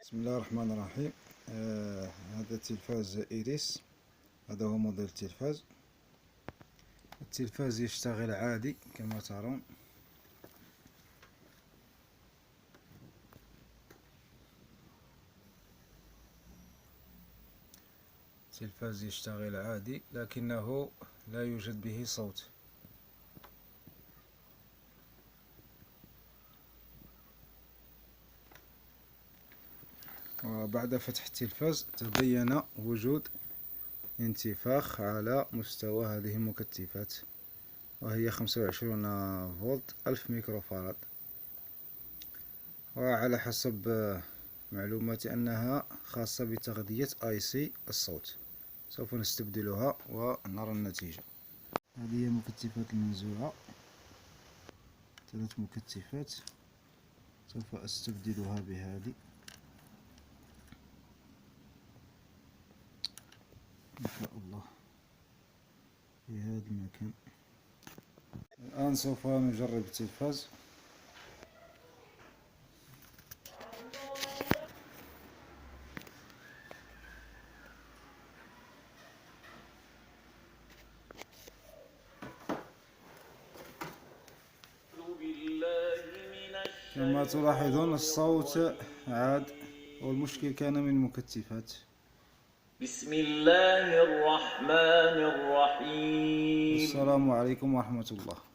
بسم الله الرحمن الرحيم. هذا تلفاز إيريس. هذا هو موديل التلفاز. التلفاز يشتغل عادي كما ترون. التلفاز يشتغل عادي لكنه لا يوجد به صوت. وبعد فتح التلفاز تبين وجود انتفاخ على مستوى هذه المكثفات، وهي 25 فولت 1000 ميكروفاراد، وعلى حسب معلوماتي أنها خاصة بتغذية IC الصوت. سوف نستبدلها ونرى النتيجة. هذه هي المكثفات المنزوعة، 3 مكثفات. سوف أستبدلها بهذه إن شاء الله في هذا المكان. الآن سوف نجرب التلفاز. كما تلاحظون الصوت عاد، والمشكل كان من المكثفات. بسم الله الرحمن الرحيم. السلام عليكم ورحمة الله.